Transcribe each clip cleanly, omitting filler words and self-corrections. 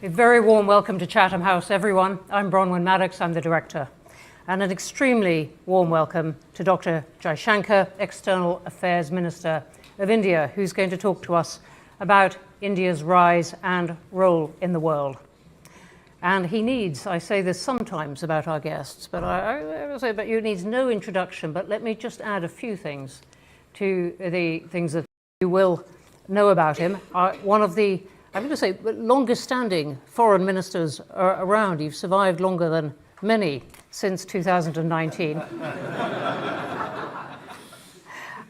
A very warm welcome to Chatham House, everyone. I'm Bronwen Maddox, I'm the director. And an extremely warm welcome to Dr. Jaishankar, External Affairs Minister of India, who's going to talk to us about India's rise and role in the world. And he needs, I say this sometimes about our guests, but I will say about you, needs no introduction, but let me just add a few things to the things that you will know about him. One of the, I'm going to say, longest standing foreign ministers around. You've survived longer than many since 2019.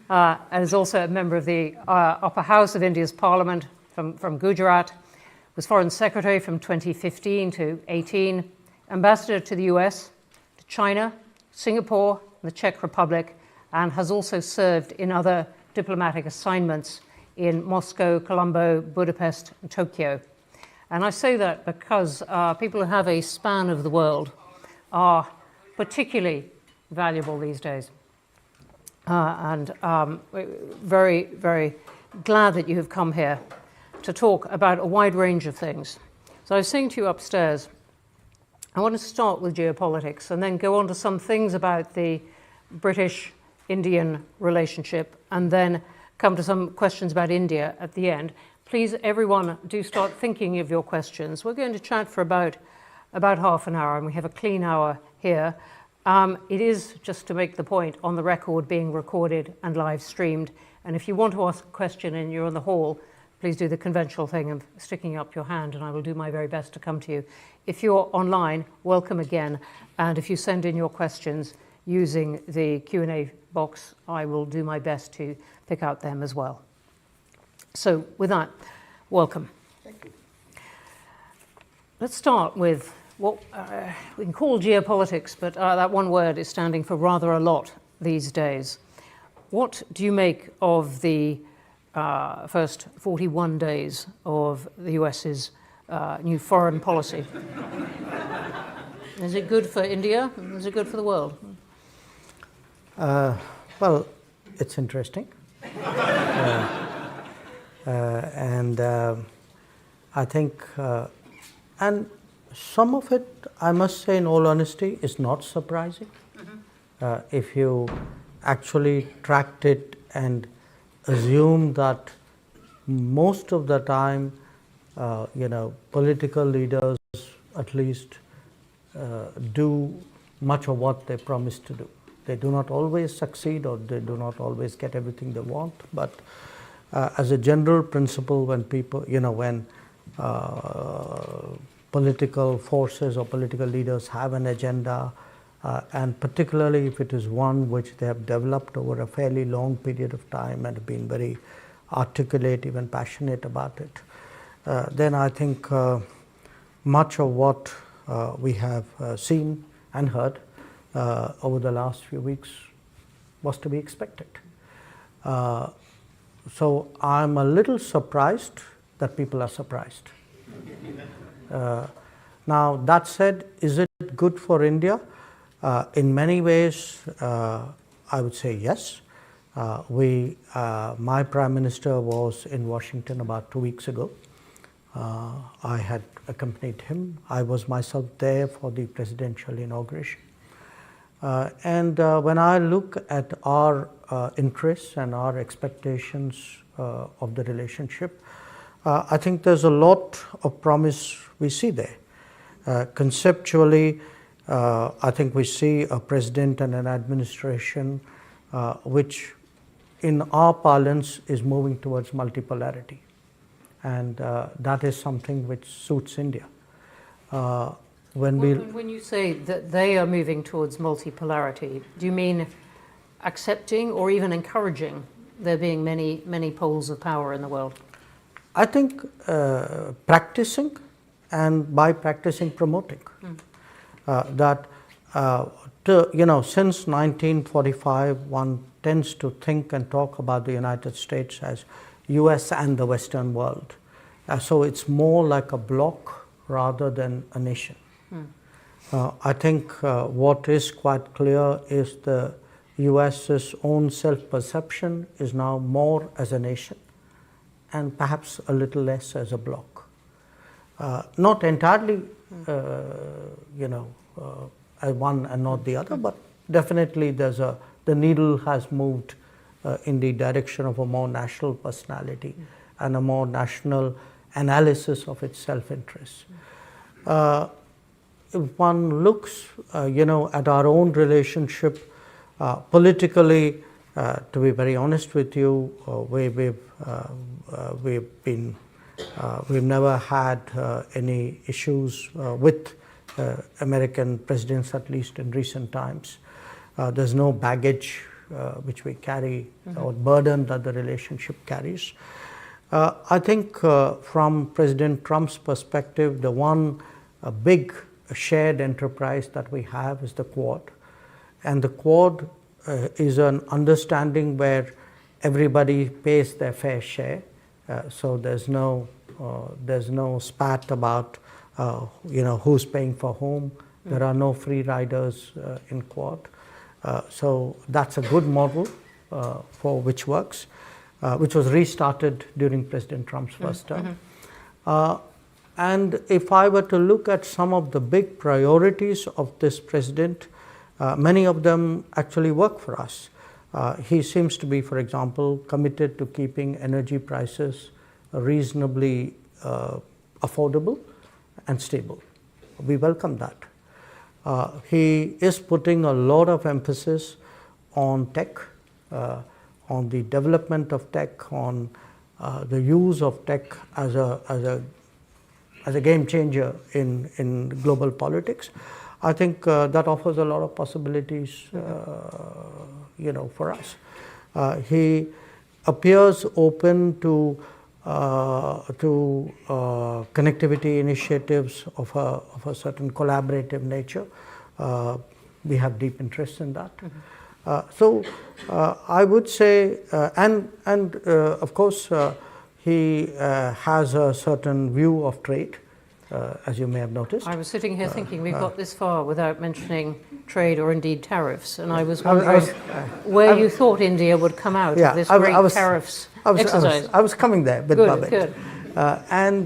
And is also a member of the upper house of India's parliament from Gujarat, was foreign secretary from 2015 to 18, ambassador to the US, to China, Singapore, and the Czech Republic, and has also served in other diplomatic assignments in Moscow, Colombo, Budapest, and Tokyo. And I say that because people who have a span of the world are particularly valuable these days. And very, very glad that you have come here to talk about a wide range of things. So I was saying to you upstairs, I want to start with geopolitics and then go on to some things about the British-Indian relationship and then come to some questions about India at the end. Please, everyone, do start thinking of your questions. We're going to chat for about half an hour, and we have a clean hour here. It is, just to make the point, on the record, being recorded and live streamed. And if you want to ask a question and you're in the hall, please do the conventional thing of sticking up your hand, and I will do my very best to come to you. If you're online, welcome again. And if you send in your questions using the Q&A box, I will do my best to pick out them as well. So with that, welcome. Thank you. Let's start with what we can call geopolitics, but that one word is standing for rather a lot these days. What do you make of the first 41 days of the US's new foreign policy? Is it good for India? Is it good for the world? Well, it's interesting. And I think, and some of it, I must say in all honesty, is not surprising. Mm-hmm. If you actually tracked it and assume that most of the time, political leaders at least do much of what they promise to do. They do not always succeed, or they do not always get everything they want, but as a general principle, when people, when political forces or political leaders have an agenda, and particularly if it is one which they have developed over a fairly long period of time and have been very articulate, even passionate about it, then I think much of what we have seen and heard over the last few weeks was to be expected. So I'm a little surprised that people are surprised. Now, that said, is it good for India? In many ways, I would say yes. My Prime Minister was in Washington about 2 weeks ago. I had accompanied him. I was myself there for the presidential inauguration. And when I look at our interests and our expectations of the relationship, I think there's a lot of promise we see there. Conceptually, I think we see a president and an administration which, in our parlance, is moving towards multipolarity. And that is something which suits India. When you say that they are moving towards multipolarity, do you mean accepting or even encouraging there being many poles of power in the world? I think practicing, and by practicing, promoting. That since 1945, one tends to think and talk about the United States as US and the Western world. So it's more like a bloc rather than a nation. I think what is quite clear is the US's own self-perception is now more as a nation and perhaps a little less as a bloc. Not entirely, one and not the other, but definitely the needle has moved in the direction of a more national personality and a more national analysis of its self-interest. If one looks, at our own relationship politically, to be very honest with you, we've never had any issues with American presidents, at least in recent times. There's no baggage which we carry or burden that the relationship carries. I think from President Trump's perspective, the one big shared enterprise that we have is the Quad. And the Quad is an understanding where everybody pays their fair share. So there's no spat about who's paying for whom. There are no free riders in Quad. So that's a good model for which works, which was restarted during President Trump's first term. And if I were to look at some of the big priorities of this president, many of them actually work for us. He seems to be, for example, committed to keeping energy prices reasonably affordable and stable. We welcome that. He is putting a lot of emphasis on tech, on the development of tech, on the use of tech as a game changer in global politics. I think that offers a lot of possibilities, for us. He appears open to connectivity initiatives of a certain collaborative nature. We have deep interest in that. So I would say, and of course, he has a certain view of trade, as you may have noticed. I was sitting here thinking we've got this far without mentioning trade or indeed tariffs, and I was wondering where you thought India would come out of this great tariffs exercise. I was coming there with Babit. Good. I'm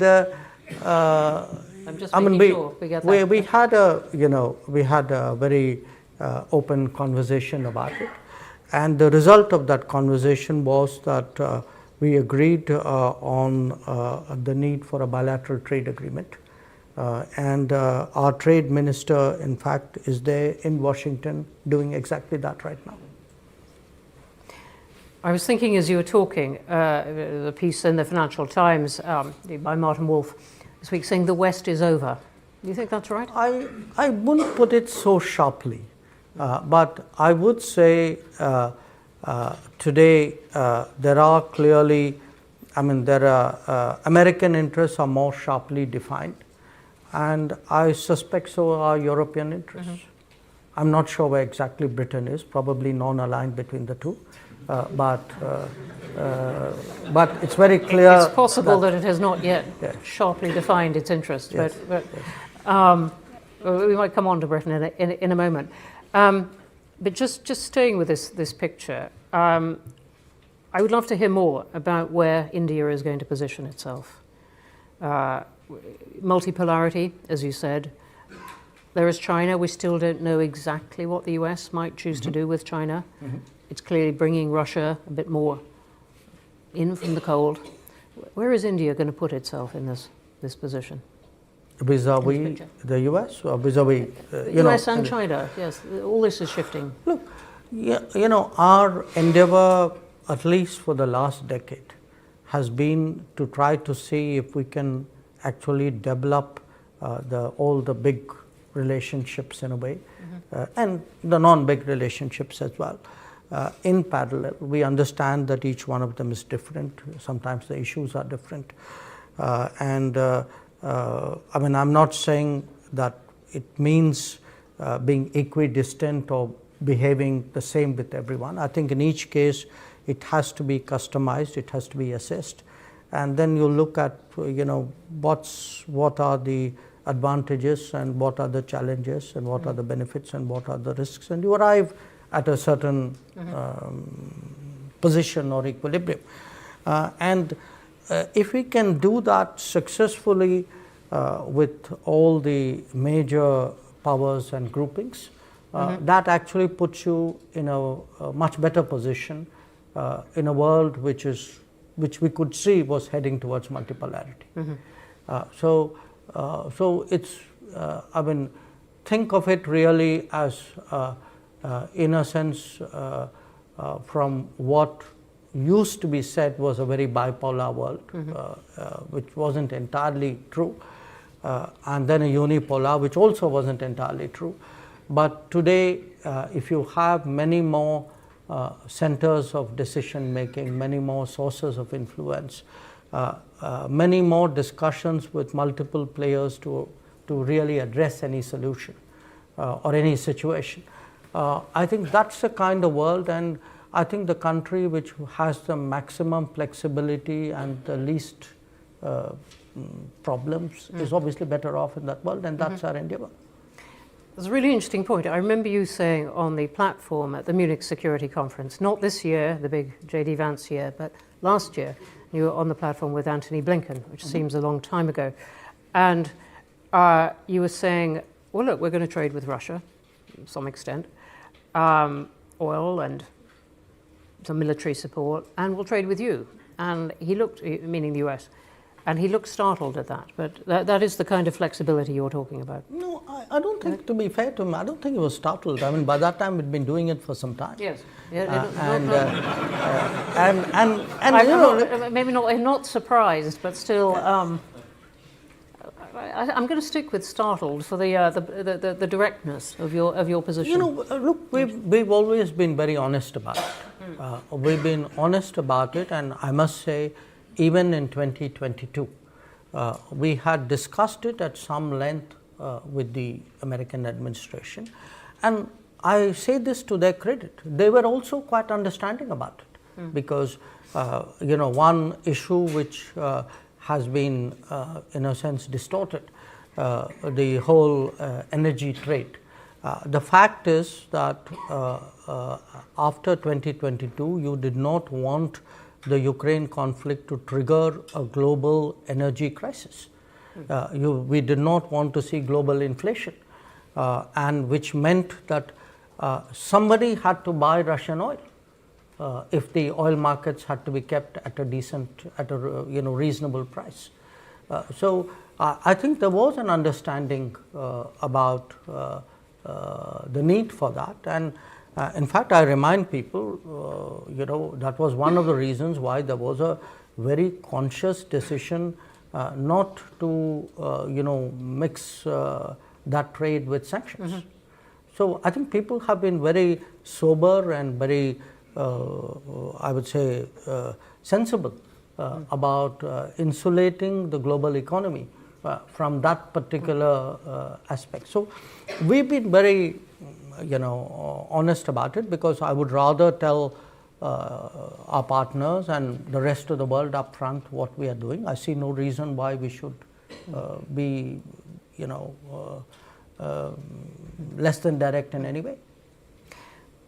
just making sure we get that. We had a very open conversation about it, and the result of that conversation was that we agreed on the need for a bilateral trade agreement. And our trade minister, in fact, is there in Washington doing exactly that right now. I was thinking as you were talking, the piece in the Financial Times by Martin Wolf this week saying the West is over. Do you think that's right? I wouldn't put it so sharply, but I would say today there are clearly, American interests are more sharply defined. And I suspect so are European interests. I'm not sure where exactly Britain is, probably non-aligned between the two. But it's very clear. It's possible that it has not yet sharply defined its interests. Yes. But we might come on to Britain in a moment. But just staying with this picture, I would love to hear more about where India is going to position itself. Multipolarity, as you said. There is China. We still don't know exactly what the US might choose to do with China. It's clearly bringing Russia a bit more in from the cold. Where is India going to put itself in this position? Vis-a-vis the US or vis-a-vis US and China, yes. All this is shifting. Look, our endeavor, at least for the last decade, has been to try to see if we can actually develop all the big relationships in a way, and the non-big relationships as well. In parallel, we understand that each one of them is different. Sometimes the issues are different. I'm not saying that it means being equidistant or behaving the same with everyone. I think in each case, it has to be customized, it has to be assessed. And then you look at, what are the advantages and what are the challenges and what are the benefits and what are the risks, and you arrive at a certain position or equilibrium. And if we can do that successfully, with all the major powers and groupings, that actually puts you in a much better position in a world which we could see was heading towards multipolarity. So it's, I mean, think of it really as, in a sense, from what used to be said was a very bipolar world, which wasn't entirely true, and then a unipolar, which also wasn't entirely true. But today, if you have many more centers of decision making, many more sources of influence, many more discussions with multiple players to really address any solution or any situation, I think that's the kind of world, and I think the country which has the maximum flexibility and the least problems is obviously better off in that world, and that's our endeavor. That's a really interesting point. I remember you saying on the platform at the Munich Security Conference, not this year, the big J.D. Vance year, but last year, you were on the platform with Antony Blinken, which seems a long time ago. And you were saying, well, look, we're going to trade with Russia to some extent, oil and some military support, and we'll trade with you. And he looked, meaning the US, and he looked startled at that. But that is the kind of flexibility you're talking about. No, I don't think, to be fair to him, I don't think he was startled. I mean, by that time, we'd been doing it for some time. Yes. Maybe not surprised, but still, I'm going to stick with startled for the directness of your position. You know, look, we've always been very honest about it. We've been honest about it, and I must say, even in 2022, we had discussed it at some length with the American administration, and I say this to their credit. They were also quite understanding about it, because you know, one issue which has been in a sense distorted, the whole energy trade. The fact is that after 2022, you did not want the Ukraine conflict to trigger a global energy crisis. We did not want to see global inflation, and which meant that somebody had to buy Russian oil if the oil markets had to be kept at a reasonable price. So I think there was an understanding about the need for that, and in fact, I remind people, you know, that was one of the reasons why there was a very conscious decision not to, you know, mix that trade with sanctions. So I think people have been very sober and very, I would say, sensible about insulating the global economy from that particular aspect. So we've been very, you know, honest about it, because I would rather tell our partners and the rest of the world up front what we are doing. I see no reason why we should be, you know, less than direct in any way.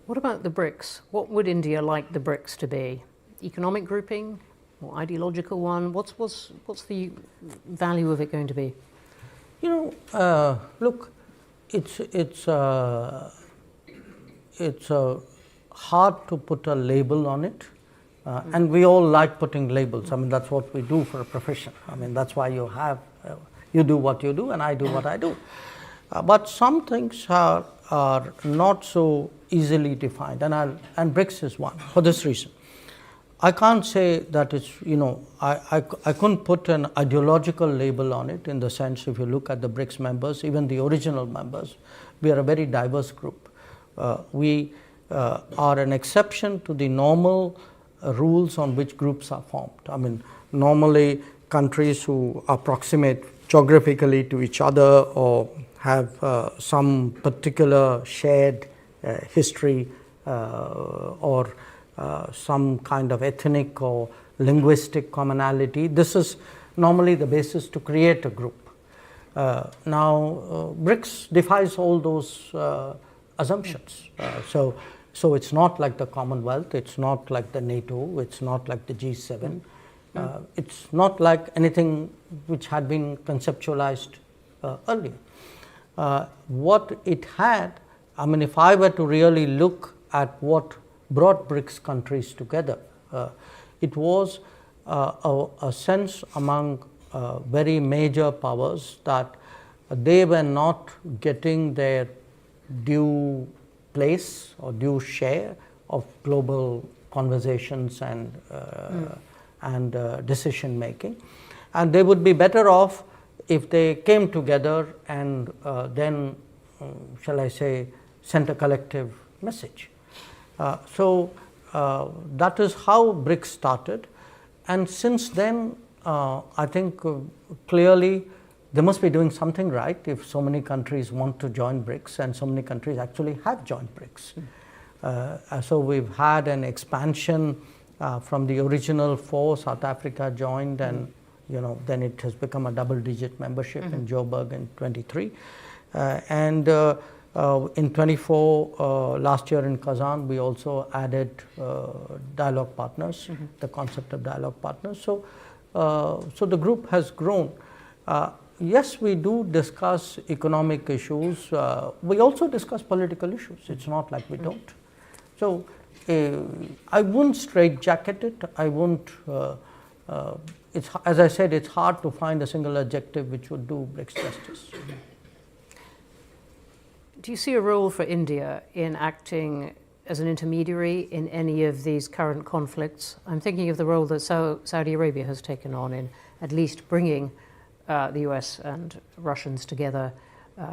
What about the BRICS? What would India like the BRICS to be? Economic grouping or ideological one? What's the value of it going to be? You know, look, it's hard to put a label on it, and we all like putting labels. I mean, that's what we do for a profession. I mean, that's why you have you do what you do, and I do what I do. But some things are not so easily defined, and BRICS is one for this reason. I can't say that it's, you know, I couldn't put an ideological label on it, in the sense, if you look at the BRICS members, even the original members, we are a very diverse group. We are an exception to the normal rules on which groups are formed. I mean, normally countries who are proximate geographically to each other or have some particular shared history or some kind of ethnic or linguistic commonality. This is normally the basis to create a group. Now, BRICS defies all those assumptions. So it's not like the Commonwealth, it's not like the NATO, it's not like the G7. It's not like anything which had been conceptualized earlier. What it had, I mean, if I were to really look at what brought BRICS countries together, it was a sense among very major powers that they were not getting their due place or due share of global conversations and decision making, and they would be better off if they came together and then, shall I say, sent a collective message. So that is how BRICS started, and since then I think clearly they must be doing something right if so many countries want to join BRICS, and so many countries actually have joined BRICS. So we've had an expansion from the original 4. South Africa joined, and then it has become a double-digit membership in Joburg in 23, and in 24 last year in Kazan we also added dialogue partners, the concept of dialogue partners. So so the group has grown. Yes, we do discuss economic issues. We also discuss political issues. It's not like we don't. So I wouldn't straitjacket it. I wouldn't. It's, as I said, it's hard to find a single adjective which would do BRICS justice. Do you see a role for India in acting as an intermediary in any of these current conflicts? I'm thinking of the role that Saudi Arabia has taken on in at least bringing the US and Russians together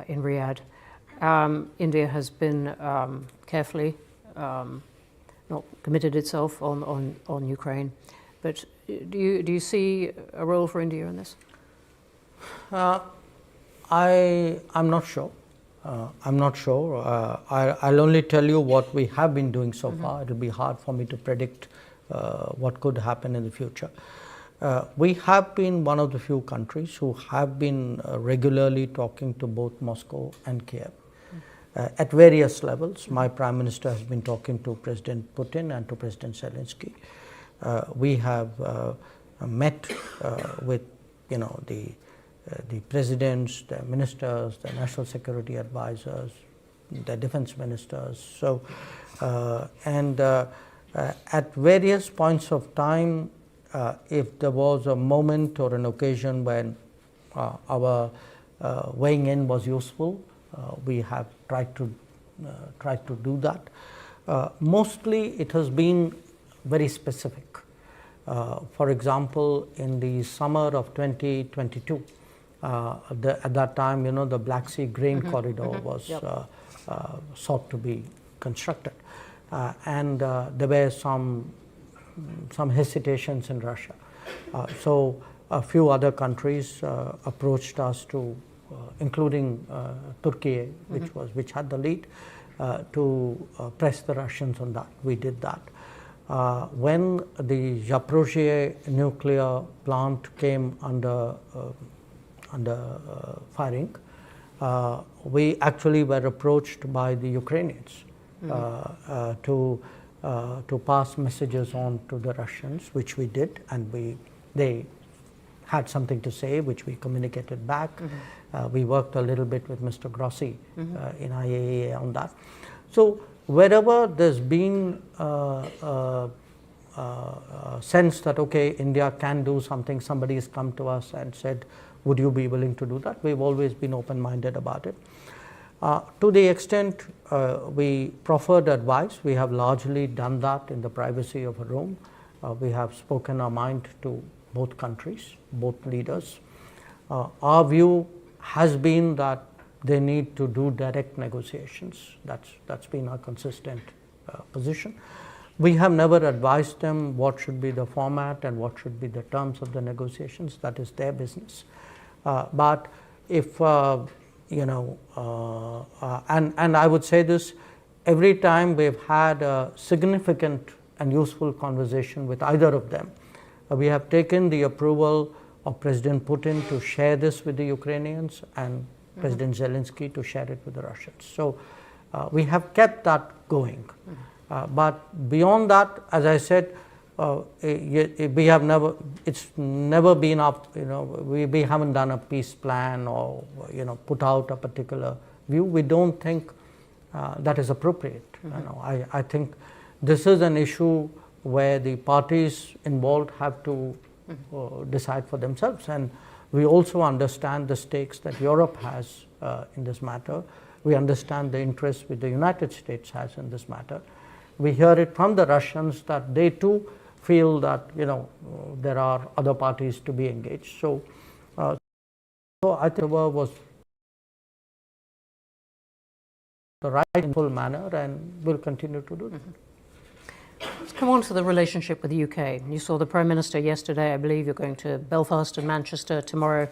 in Riyadh. India has been carefully not committed itself on Ukraine, but do you see a role for India in this? I'm not sure. I'm not sure. I'll only tell you what we have been doing so far. It'll be hard for me to predict what could happen in the future. We have been one of the few countries who have been regularly talking to both Moscow and Kiev at various levels. My Prime Minister has been talking to President Putin and to President Zelensky. We have met with the presidents, the ministers, the national security advisors, the defense ministers. So, at various points of time, if there was a moment or an occasion when our weighing in was useful, we have tried to do that. Mostly, it has been very specific. For example, in the summer of 2022. At that time, the Black Sea grain corridor was sought to be constructed, and there were some hesitations in Russia. So a few other countries approached us to, including Turkey, which had the lead, to press the Russians on that. We did that. When the Zaporizhzhia nuclear plant came under firing, we actually were approached by the Ukrainians to pass messages on to the Russians, which we did, and they had something to say, which we communicated back. We worked a little bit with Mr. Grossi in IAEA on that. So wherever there's been a sense that, okay, India can do something, somebody has come to us and said, would you be willing to do that? We've always been open-minded about it. To the extent we proffered advice, we have largely done that in the privacy of a room. We have spoken our mind to both countries, both leaders. Our view has been that they need to do direct negotiations. That's been our consistent position. We have never advised them what should be the format and what should be the terms of the negotiations. That is their business. But if and I would say this, every time we've had a significant and useful conversation with either of them, we have taken the approval of President Putin to share this with the Ukrainians and President Zelensky to share it with the Russians. So we have kept that going. But beyond that, as I said, we have never, it's never been up, we haven't done a peace plan or, put out a particular view. We don't think that is appropriate. I think this is an issue where the parties involved have to decide for themselves. And we also understand the stakes that Europe has in this matter. We understand the interest which the United States has in this matter. We hear it from the Russians that they too feel that there are other parties to be engaged. So I think it was the right in full manner, and will continue to do that. Let's come on to the relationship with the UK. You saw the Prime Minister yesterday. I believe you're going to Belfast and Manchester tomorrow.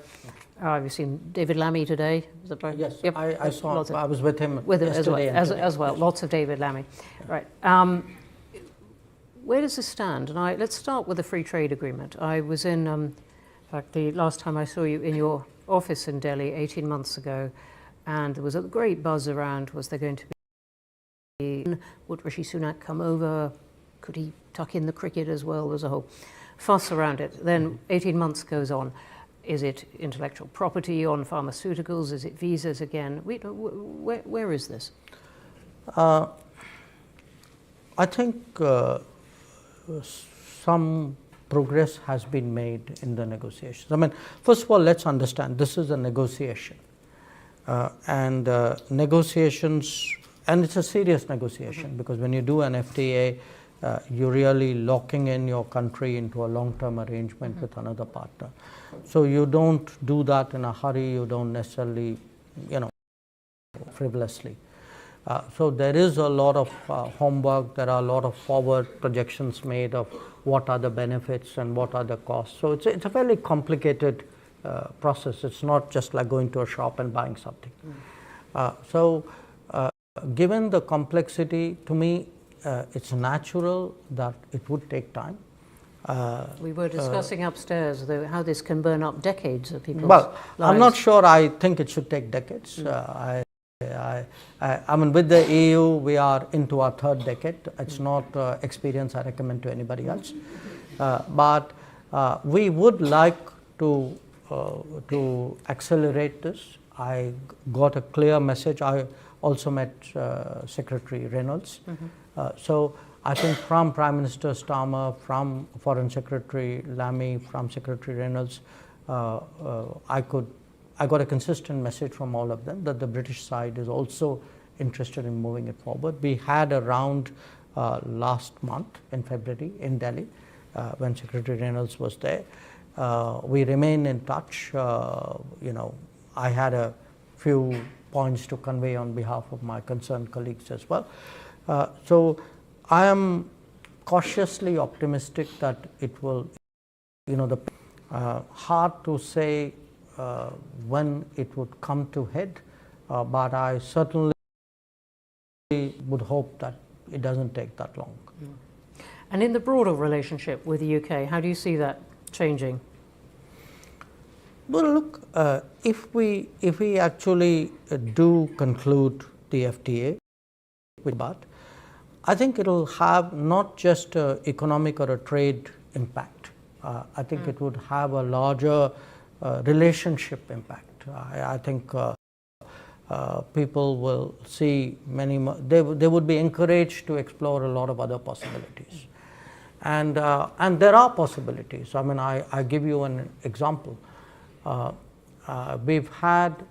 You've seen David Lammy today. Is that right? Yes, yep. I saw. I was with him yesterday as well. Yes. Lots of David Lammy. Right. Where does this stand? And let's start with the free trade agreement. I was in fact, the last time I saw you in your office in Delhi 18 months ago, and there was a great buzz around, was there going to be, would Rishi Sunak come over? Could he tuck in the cricket as well? There's a whole fuss around it. Then 18 months goes on. Is it intellectual property on pharmaceuticals? Is it visas again? Where is this? I think some progress has been made in the negotiations. I mean, first of all, let's understand this is a negotiation. Negotiations, and it's a serious negotiation, because when you do an FTA, you're really locking in your country into a long-term arrangement with another partner. So you don't do that in a hurry, you don't necessarily, frivolously. So there is a lot of homework, there are a lot of forward projections made of what are the benefits and what are the costs. So it's a fairly complicated process. It's not just like going to a shop and buying something. Given the complexity, to me, it's natural that it would take time. We were discussing upstairs how this can burn up decades of people's lives. I'm not sure I think it should take decades. I mean, with the EU, we are into our third decade. It's not experience I recommend to anybody else. But we would like to accelerate this. I got a clear message. I also met Secretary Reynolds. So I think from Prime Minister Starmer, from Foreign Secretary Lammy, from Secretary Reynolds, I got a consistent message from all of them that the British side is also interested in moving it forward. We had a round last month in February in Delhi when Secretary Reynolds was there. We remain in touch. I had a few points to convey on behalf of my concerned colleagues as well. So I am cautiously optimistic that it will, hard to say when it would come to head, but I certainly would hope that it doesn't take that long. And in the broader relationship with the UK, how do you see that changing? Well, look, if we actually do conclude the FTA, but I think it'll have not just an economic or a trade impact. I think it would have a larger relationship impact. I think people will see many more, they would be encouraged to explore a lot of other possibilities. And there are possibilities. I mean, I give you an example. We've had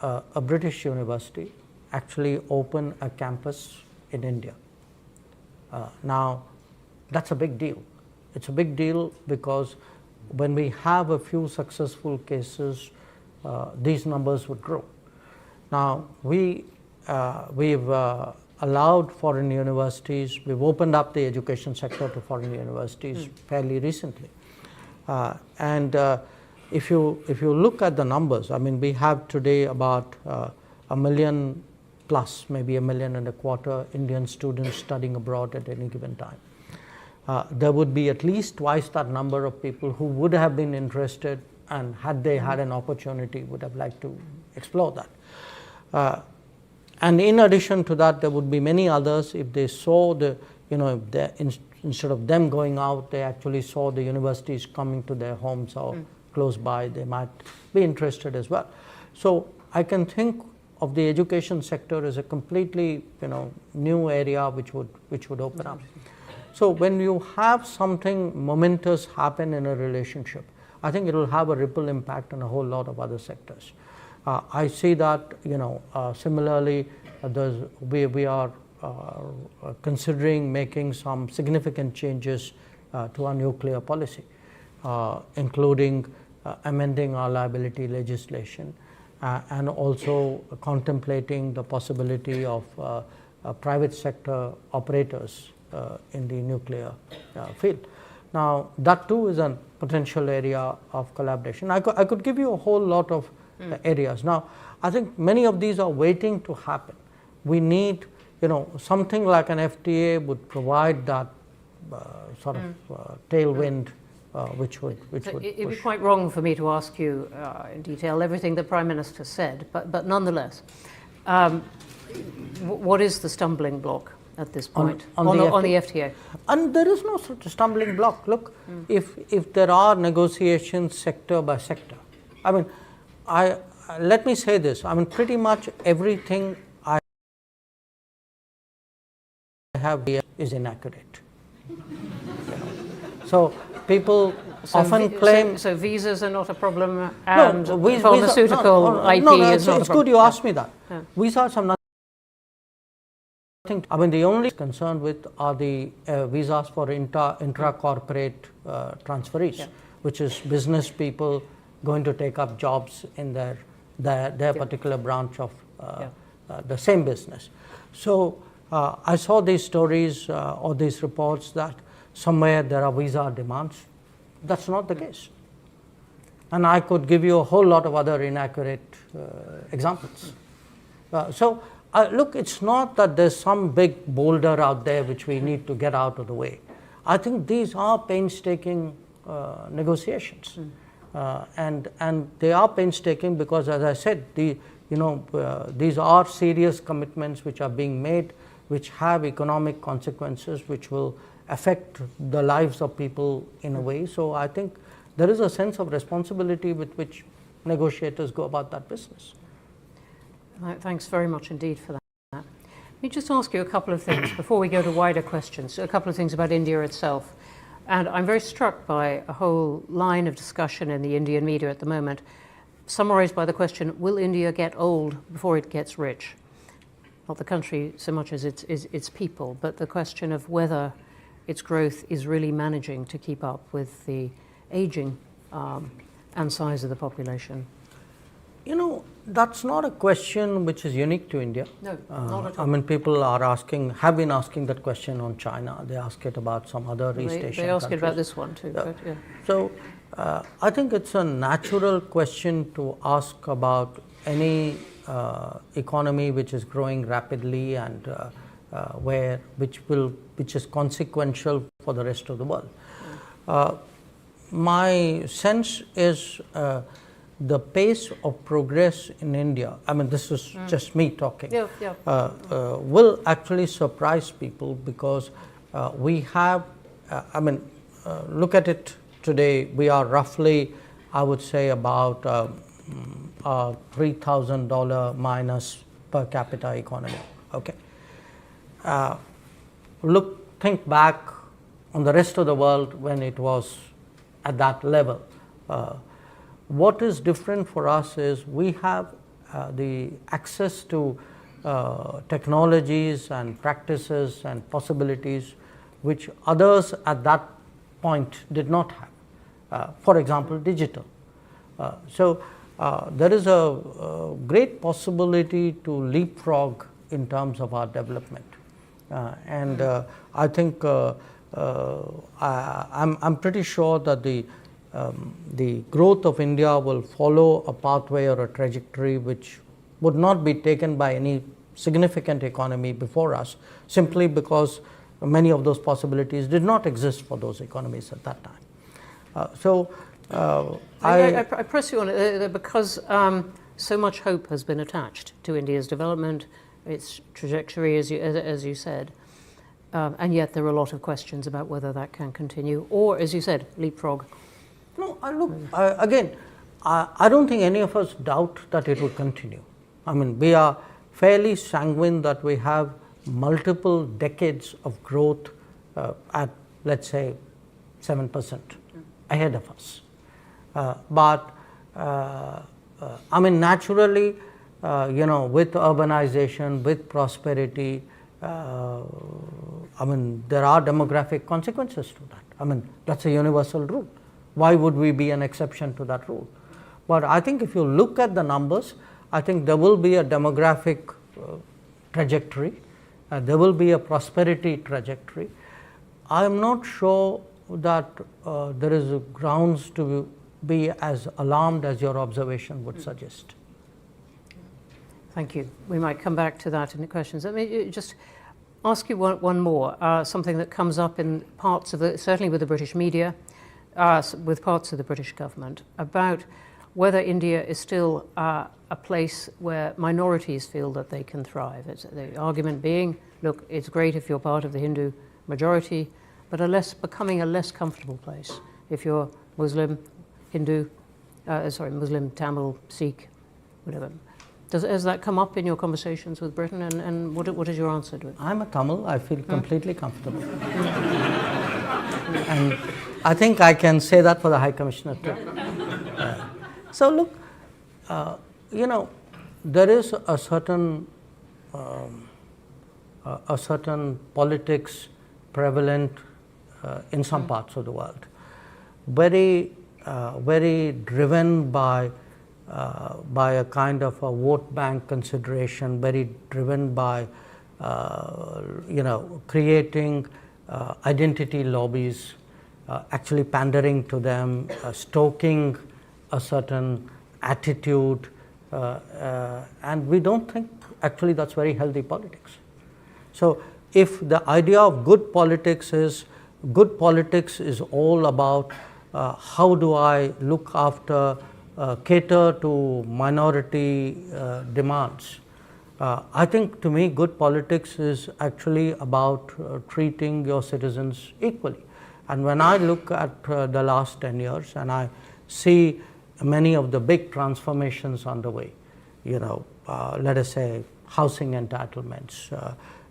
a British university actually open a campus in India. Now, that's a big deal. It's a big deal because when we have a few successful cases, these numbers would grow. Now, we've allowed foreign universities, we've opened up the education sector to foreign universities fairly recently. If you look at the numbers, I mean, we have today about 1 million plus, maybe 1.25 million Indian students studying abroad at any given time. There would be at least twice that number of people who would have been interested, and had they had an opportunity, would have liked to explore that. And in addition to that, there would be many others if they saw the, if instead of them going out, they actually saw the universities coming to their homes or close by, they might be interested as well. So I can think of the education sector as a completely, new area which would open up. So when you have something momentous happen in a relationship, I think it will have a ripple impact on a whole lot of other sectors. I see that, similarly, we are considering making some significant changes to our nuclear policy, including amending our liability legislation and also contemplating the possibility of private sector operators in the nuclear field. Now, that too is a potential area of collaboration. I could give you a whole lot of areas. Now, I think many of these are waiting to happen. We need, something like an FTA would provide that sort of tailwind, which would It'd be quite wrong for me to ask you in detail everything the Prime Minister said, but nonetheless, what is the stumbling block at this point on the FTA? And there is no such stumbling block. Look, if there are negotiations sector by sector, I mean, let me say this. I mean, pretty much everything I have here is inaccurate. So people often claim. So visas are not a problem, and pharmaceutical IP is not a problem. It's good you asked me that. Yeah. Visas have nothing. I mean, the only concerned with are the visas for intra-corporate transferees, which is business people going to take up jobs in their particular branch of the same business. So I saw these stories or these reports that somewhere there are visa demands. That's not the case. And I could give you a whole lot of other inaccurate examples. Look, it's not that there's some big boulder out there which we need to get out of the way. I think these are painstaking negotiations. And they are painstaking because, as I said, these are serious commitments which are being made, which have economic consequences, which will affect the lives of people in a way. So I think there is a sense of responsibility with which negotiators go about that business. Thanks very much indeed for that. Let me just ask you a couple of things before we go to wider questions, a couple of things about India itself. And I'm very struck by a whole line of discussion in the Indian media at the moment, summarized by the question, will India get old before it gets rich? Not the country so much as its people, but the question of whether its growth is really managing to keep up with the aging and size of the population. That's not a question which is unique to India. No, not at all. I mean, people have been asking that question on China. They ask it about some other East Asian countries. They ask it about this one too. Yeah. But, yeah. So I think it's a natural question to ask about any economy which is growing rapidly and which is consequential for the rest of the world. My sense is the pace of progress in India, I mean, this is just me talking, will actually surprise people because we have, look at it today, we are roughly, I would say, about $3,000 minus per capita economy. Okay. Think back on the rest of the world when it was at that level. What is different for us is we have the access to technologies and practices and possibilities which others at that point did not have. For example, digital. So there is a great possibility to leapfrog in terms of our development. I think I'm pretty sure that the growth of India will follow a pathway or a trajectory which would not be taken by any significant economy before us, simply because many of those possibilities did not exist for those economies at that time. I press you on it because so much hope has been attached to India's development, its trajectory, as you said. And yet there are a lot of questions about whether that can continue, or, as you said, leapfrog. No, I don't think any of us doubt that it will continue. I mean, we are fairly sanguine that we have multiple decades of growth at, let's say, 7% ahead of us. But I mean, naturally, with urbanization, with prosperity, I mean, there are demographic consequences to that. I mean, that's a universal rule. Why would we be an exception to that rule? But I think if you look at the numbers, I think there will be a demographic trajectory, there will be a prosperity trajectory. I am not sure that there is grounds to be as alarmed as your observation would suggest. Thank you. We might come back to that in the questions. Let me just ask you one more, something that comes up in parts of certainly with the British media, with parts of the British government, about whether India is still a place where minorities feel that they can thrive. The argument being, look, it's great if you're part of the Hindu majority, but becoming a less comfortable place if you're Muslim, Hindu, Muslim, Tamil, Sikh, whatever. Has that come up in your conversations with Britain, and what is your answer to it? I'm a Tamil, I feel completely comfortable. And I think I can say that for the High Commissioner too. So look, there is a certain politics prevalent in some parts of the world, very driven by a kind of a vote bank consideration, very driven by creating identity lobbies, actually pandering to them, stoking a certain attitude, and we don't think actually that's very healthy politics. So if the idea of good politics is all about how do I look after, cater to minority demands, I think to me good politics is actually about treating your citizens equally. And when I look at the last 10 years and I see many of the big transformations underway, let us say housing entitlements,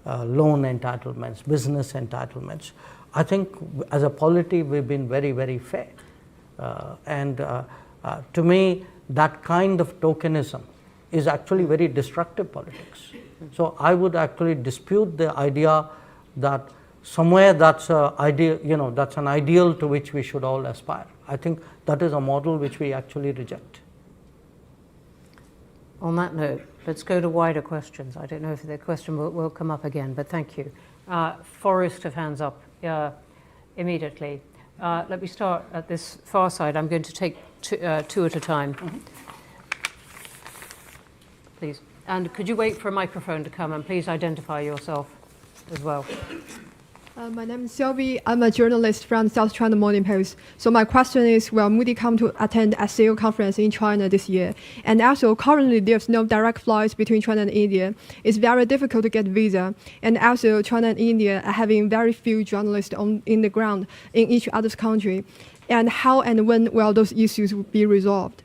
loan entitlements, business entitlements, I think as a polity we've been very, very fair. To me, that kind of tokenism is actually very destructive politics. So I would actually dispute the idea that somewhere that's an ideal to which we should all aspire. I think that is a model which we actually reject. On that note, let's go to wider questions. I don't know if the question will come up again, but thank you. Forest of hands up immediately. Let me start at this far side. I'm going to take two at a time. Mm-hmm. Please. And could you wait for a microphone to come, and please identify yourself as well. My name is Sylvie. I'm a journalist from South China Morning Post. So my question is, will Modi come to attend a SCO conference in China this year? And also, currently there's no direct flights between China and India. It's very difficult to get visa. And also, China and India are having very few journalists in the ground in each other's country. And how and when will those issues be resolved?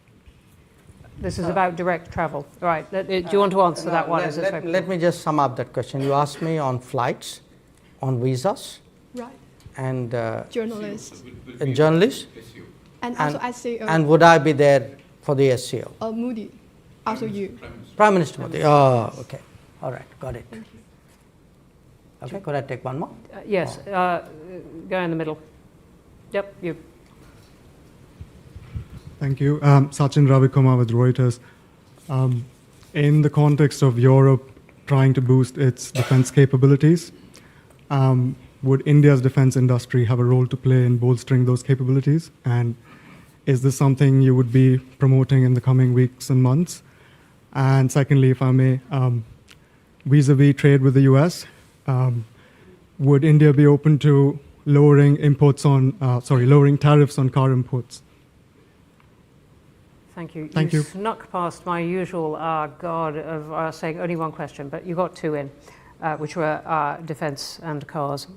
This is about direct travel. All right. Do you want to answer that one? Let me just sum up that question. You asked me on flights, on visas, right, and journalists, and journalists, and also SCO. And would I be there for the SCO? Modi, also you. Prime Minister Modi. Oh, okay. All right, got it. Thank you. Okay, could I take one more? Yes, go in the middle. Yep, you. Thank you. Sachin Ravikumar with Reuters. In the context of Europe trying to boost its defense capabilities, would India's defense industry have a role to play in bolstering those capabilities? And is this something you would be promoting in the coming weeks and months? And secondly, if I may, vis-a-vis trade with the US, would India be open to lowering tariffs on car imports? Thank you. Thank you. Snuck past my usual guard of saying only one question, but you got two in. which were defence and cars.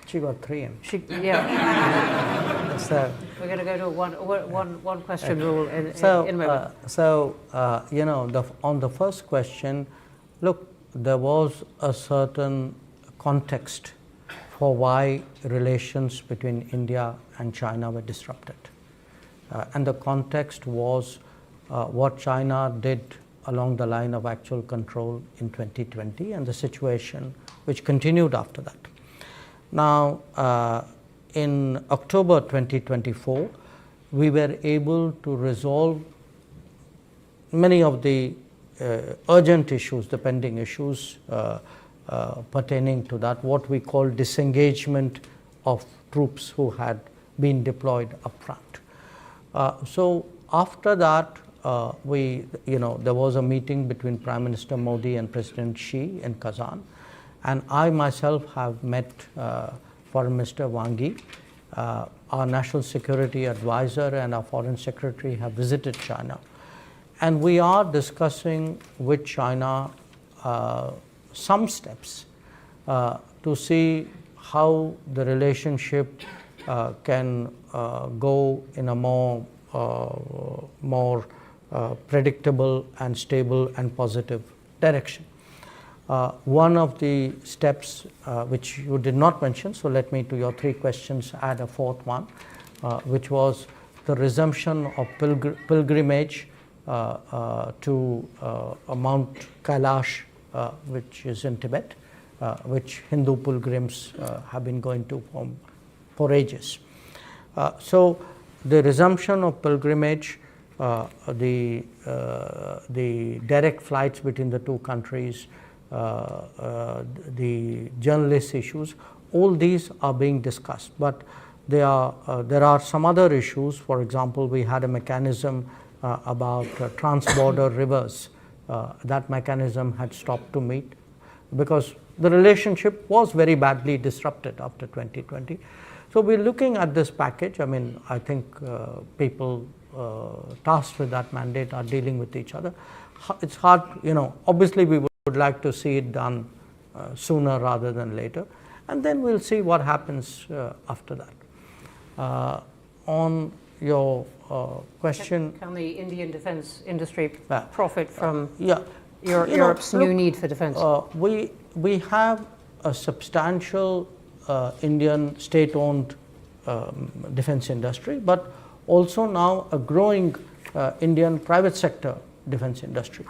She got 3 in. Yeah. So, We're going to go to one question rule in a moment. On the first question, look, there was a certain context for why relations between India and China were disrupted. And the context was what China did along the line of actual control in 2020 and the situation which continued after that. Now, in October 2024, we were able to resolve many of the urgent issues, the pending issues pertaining to that, what we call disengagement of troops who had been deployed upfront. So after that, there was a meeting between Prime Minister Modi and President Xi in Kazan, and I myself have met Foreign Minister Wang Yi. Our National Security Advisor and our Foreign Secretary have visited China, and we are discussing with China some steps to see how the relationship can go in a more predictable and stable and positive direction. One of the steps which you did not mention, so let me to your 3 questions add a 4th one, which was the resumption of pilgrimage to Mount Kailash, which is in Tibet, which Hindu pilgrims have been going to for ages. So the resumption of pilgrimage, the direct flights between the 2 countries, the journalist issues, all these are being discussed. But there are some other issues. For example, we had a mechanism about trans-border rivers. That mechanism had stopped to meet because the relationship was very badly disrupted after 2020. So we're looking at this package. I mean, I think people tasked with that mandate are dealing with each other. It's hard, obviously we would like to see it done sooner rather than later, and then we'll see what happens after that. On your question, Can the Indian defence industry profit from yeah, Europe's new need for defence? We have a substantial Indian state-owned defence industry, but also now a growing Indian private sector defence industry.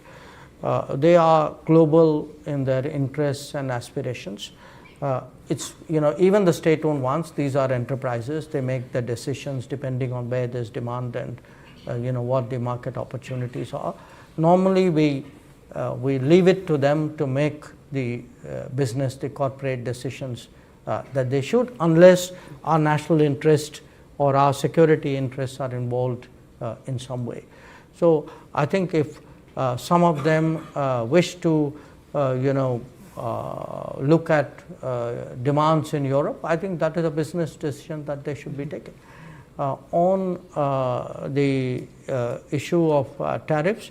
They are global in their interests and aspirations. It's even the state-owned ones, these are enterprises. They make the decisions depending on where there's demand and what the market opportunities are. Normally we leave it to them to make the business, the corporate decisions that they should, unless our national interest or our security interests are involved in some way. So I think if some of them wish to look at demands in Europe, I think that is a business decision that they should be taking. On the issue of tariffs,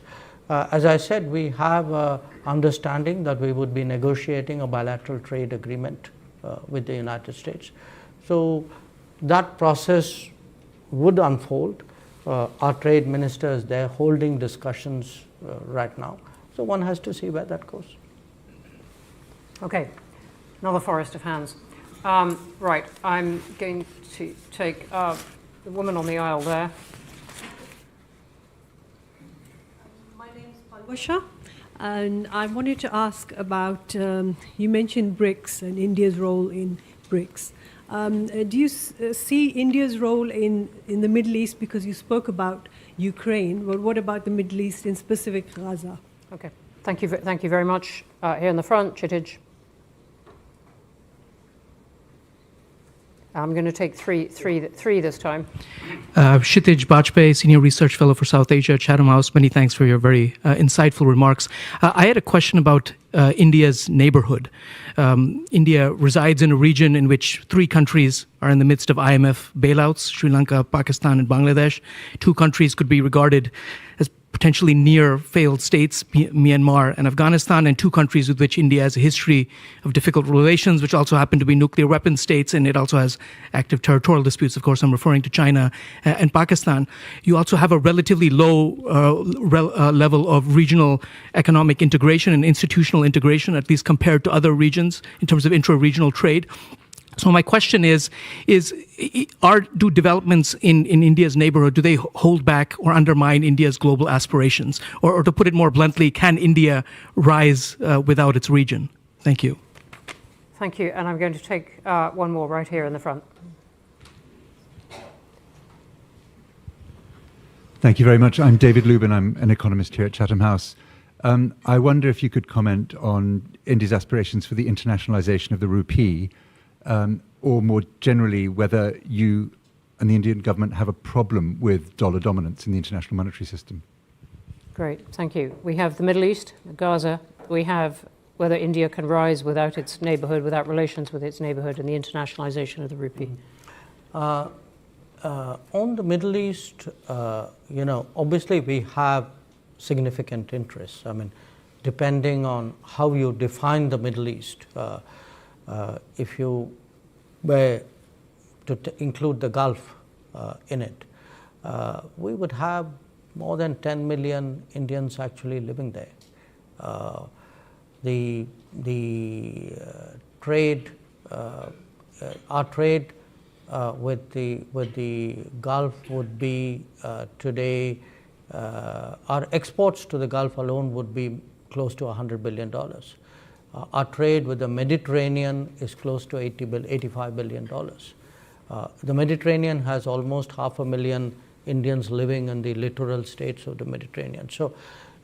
as I said, we have an understanding that we would be negotiating a bilateral trade agreement with the United States. So that process would unfold. Our trade minister is there holding discussions right now. So one has to see where that goes. Okay, another forest of hands. Right, I'm going to take the woman on the aisle there. My name is Palvasha, and I wanted to ask about, you mentioned BRICS and India's role in BRICS. Do you see India's role in the Middle East, because you spoke about Ukraine, but what about the Middle East, in specific Gaza? Okay, thank you very much. Here in the front, Chitij. I'm going to take three this time. Kshitij Bajpayee, Senior Research Fellow for South Asia, Chatham House. Many thanks for your very insightful remarks. I had a question about India's neighborhood. India resides in a region in which 3 countries are in the midst of IMF bailouts, Sri Lanka, Pakistan, and Bangladesh. 2 countries could be regarded as potentially near failed states, Myanmar and Afghanistan, and two countries with which India has a history of difficult relations, which also happen to be nuclear weapon states, and it also has active territorial disputes. Of course, I'm referring to China and Pakistan. You also have a relatively low level of regional economic integration and institutional integration, at least compared to other regions in terms of intra-regional trade. So my question is do developments in India's neighborhood, do they hold back or undermine India's global aspirations? Or to put it more bluntly, can India rise without its region? Thank you. Thank you. And I'm going to take one more right here in the front. Thank you very much. I'm David Lubin. I'm an economist here at Chatham House. I wonder if you could comment on India's aspirations for the internationalization of the rupee, or more generally, whether you and the Indian government have a problem with dollar dominance in the international monetary system. Great, thank you. We have the Middle East, Gaza. We have whether India can rise without its neighborhood, without relations with its neighborhood, and the internationalization of the rupee. On the Middle East, obviously we have significant interests. I mean, depending on how you define the Middle East, if you were to include the Gulf in it, we would have more than 10 million Indians actually living there. The trade, our trade with the Gulf would be today, our exports to the Gulf alone would be close to $100 billion. Our trade with the Mediterranean is close to $85 billion. The Mediterranean has almost 500,000 Indians living in the littoral states of the Mediterranean. So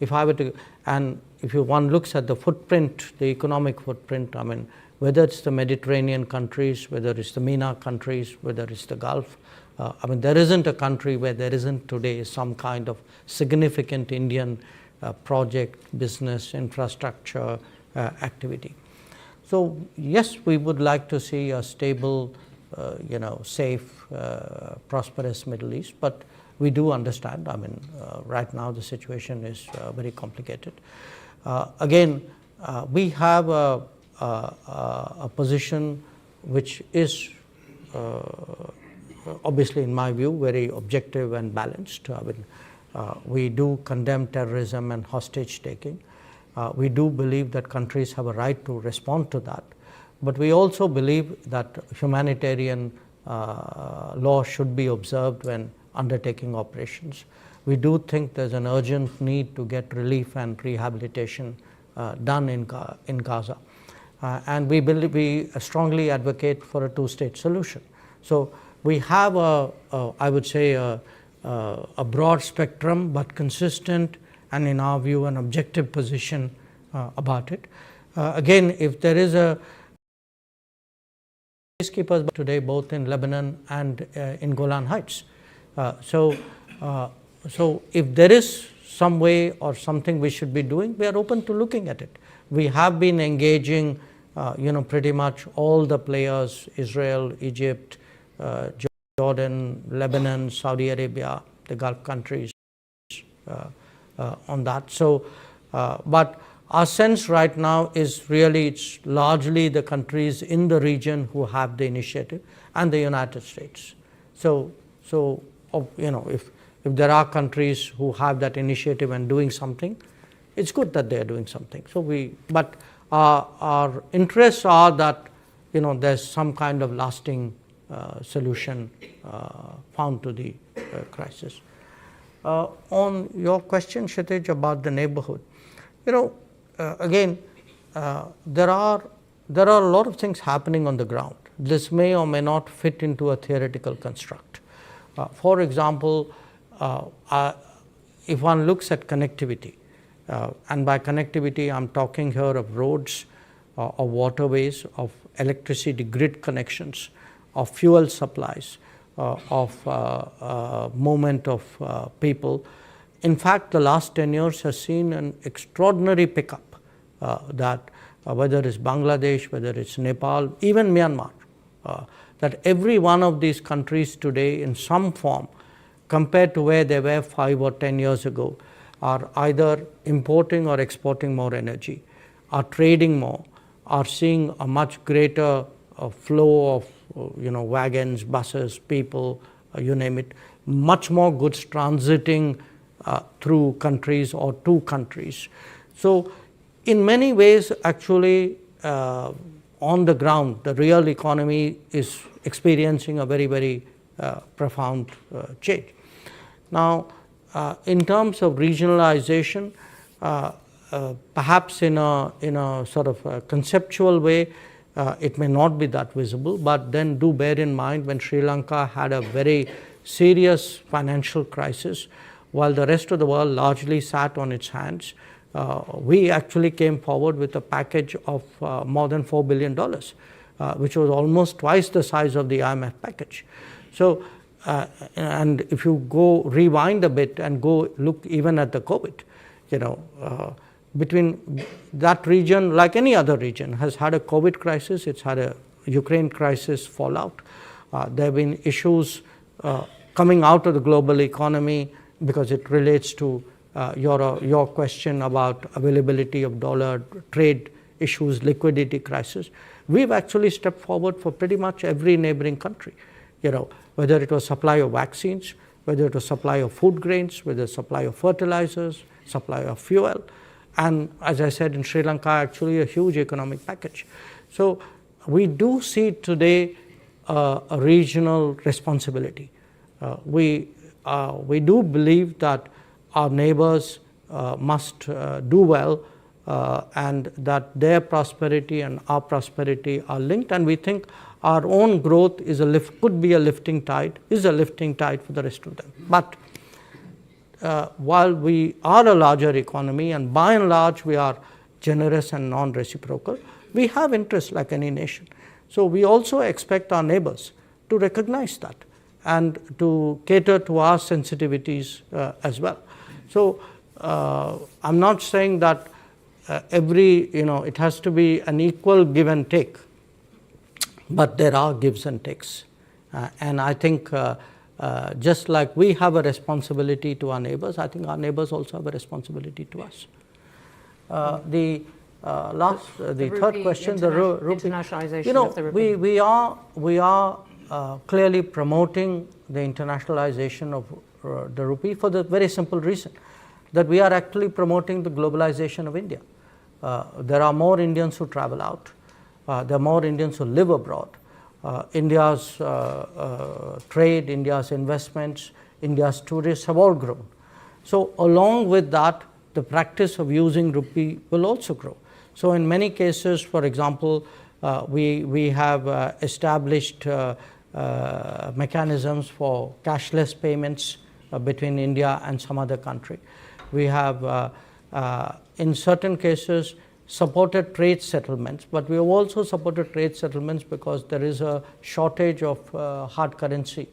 if I were to, and if one looks at the footprint, the economic footprint, I mean, whether it's the Mediterranean countries, whether it's the MENA countries, whether it's the Gulf, I mean, there isn't a country where there isn't today some kind of significant Indian project, business, infrastructure, activity. So yes, we would like to see a stable, safe, prosperous Middle East, but we do understand, I mean, right now the situation is very complicated. Again, we have a position which is obviously, in my view, very objective and balanced. I mean, we do condemn terrorism and hostage taking. We do believe that countries have a right to respond to that, but we also believe that humanitarian law should be observed when undertaking operations. We do think there's an urgent need to get relief and rehabilitation done in Gaza, and we strongly advocate for a two-state solution. So we have I would say a broad spectrum but consistent, and in our view an objective position about it. Again, if there is a peacekeepers today both in Lebanon and in Golan Heights. So if there is some way or something we should be doing, we are open to looking at it. We have been engaging pretty much all the players, Israel, Egypt, Jordan, Lebanon, Saudi Arabia, the Gulf countries, on that. So, but our sense right now is really it's largely the countries in the region who have the initiative and the United States. So if there are countries who have that initiative and doing something, it's good that they are doing something. So but our interests are that there's some kind of lasting solution found to the crisis. On your question, Kshitij, about the neighborhood, again, there are a lot of things happening on the ground. This may or may not fit into a theoretical construct. For example, if one looks at connectivity, and by connectivity I'm talking here of roads, of waterways, of electricity grid connections, of fuel supplies, of movement of people. In fact, the last 10 years has seen an extraordinary pickup that whether it's Bangladesh, whether it's Nepal, even Myanmar, that every one of these countries today in some form, compared to where they were 5 or 10 years ago, are either importing or exporting more energy, are trading more, are seeing a much greater flow of wagons, buses, people, you name it, much more goods transiting through countries or to countries. So in many ways, actually, on the ground, the real economy is experiencing a very, very profound change. Now, in terms of regionalization, perhaps in a sort of a conceptual way, it may not be that visible, but then do bear in mind when Sri Lanka had a very serious financial crisis, while the rest of the world largely sat on its hands, we actually came forward with a package of more than $4 billion, which was almost twice the size of the IMF package. So, and if you go rewind a bit and go look even at the COVID, between that region, like any other region, has had a COVID crisis, it's had a Ukraine crisis fallout. There have been issues coming out of the global economy because it relates to your question about availability of dollar, trade issues, liquidity crisis. We've actually stepped forward for pretty much every neighboring country, whether it was supply of vaccines, whether it was supply of food grains, whether supply of fertilizers, supply of fuel, and as I said, in Sri Lanka, actually a huge economic package. So we do see today a regional responsibility. We do believe that our neighbors must do well, and that their prosperity and our prosperity are linked, and we think our own growth could be a lifting tide, is a lifting tide for the rest of them. But while we are a larger economy and by and large we are generous and non-reciprocal, we have interests like any nation. So we also expect our neighbors to recognize that and to cater to our sensitivities as well. So I'm not saying that it has to be an equal give and take, but there are gives and takes. And I think just like we have a responsibility to our neighbors, I think our neighbors also have a responsibility to us. The third question, the rupee. Internationalization of the rupee. We are clearly promoting the internationalization of the rupee for the very simple reason that we are actually promoting the globalization of India. There are more Indians who travel out. There are more Indians who live abroad. India's trade, India's investments, India's tourists have all grown. So along with that, the practice of using rupee will also grow. So in many cases, for example, we have established mechanisms for cashless payments between India and some other country. We have, in certain cases, supported trade settlements, but we have also supported trade settlements because there is a shortage of hard currency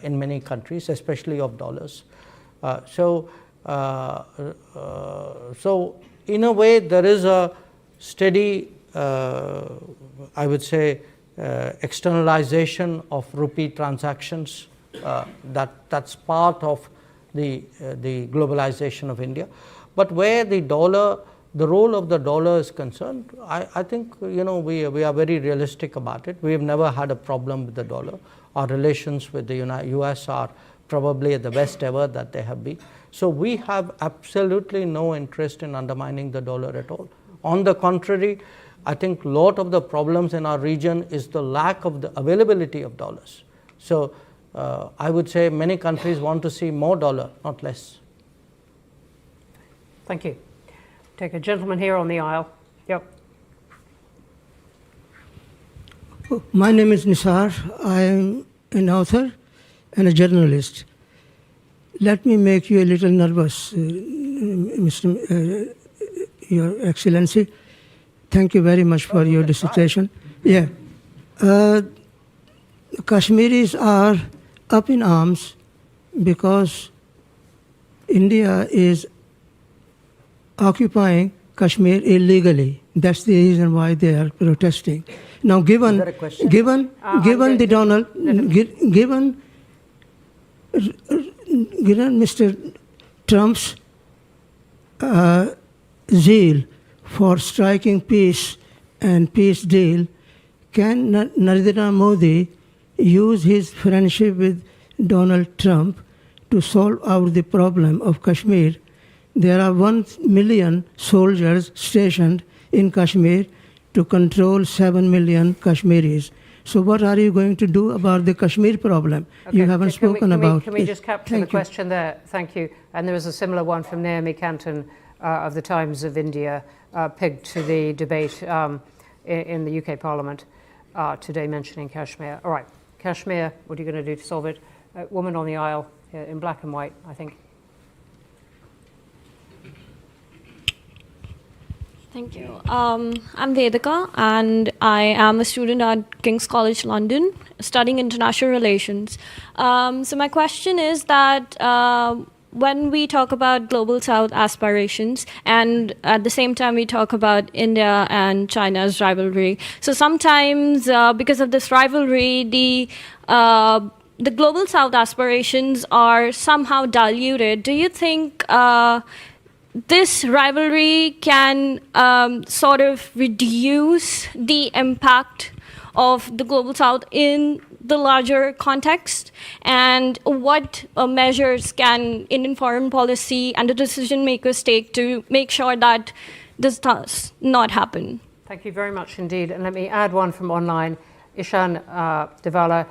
in many countries, especially of dollars. So in a way, there is a steady, I would say, externalization of rupee transactions. That's part of the globalization of India. But where the role of the dollar is concerned, I think we are very realistic about it. We have never had a problem with the dollar. Our relations with the US are probably at the best ever that they have been. So we have absolutely no interest in undermining the dollar at all. On the contrary, I think a lot of the problems in our region is the lack of the availability of dollars. So I would say many countries want to see more dollar, not less. Thank you. Take a gentleman here on the aisle. Yep. My name is Nisar. I am an author and a journalist. Let me make you a little nervous, Your Excellency. Thank you very much for your dissertation. Yeah. Kashmiris are up in arms because India is occupying Kashmir illegally. That's the reason why they are protesting. Now, given Mr. Trump's zeal for striking peace and peace deal, can Narendra Modi use his friendship with Donald Trump to solve out the problem of Kashmir? There are 1 million soldiers stationed in Kashmir to control 7 million Kashmiris. So what are you going to do about the Kashmir problem? Okay. You haven't spoken about it. Can we just capture Thank the question there? Thank you. And there was a similar one from Naomi Canton of the Times of India, pegged to the debate in the UK Parliament today mentioning Kashmir. All right, Kashmir, what are you going to do to solve it? Woman on the aisle in black and white, I think. Thank you. I'm Vedika, and I am a student at King's College London, studying international relations. So my question is that when we talk about Global South aspirations, and at the same time we talk about India and China's rivalry, so sometimes because of this rivalry, the Global South aspirations are somehow diluted. Do you think this rivalry can sort of reduce the impact of the Global South in the larger context? And what measures can Indian foreign policy and the decision makers take to make sure that this does not happen? Thank you very much indeed. And let me add one from online. Ishan Devala,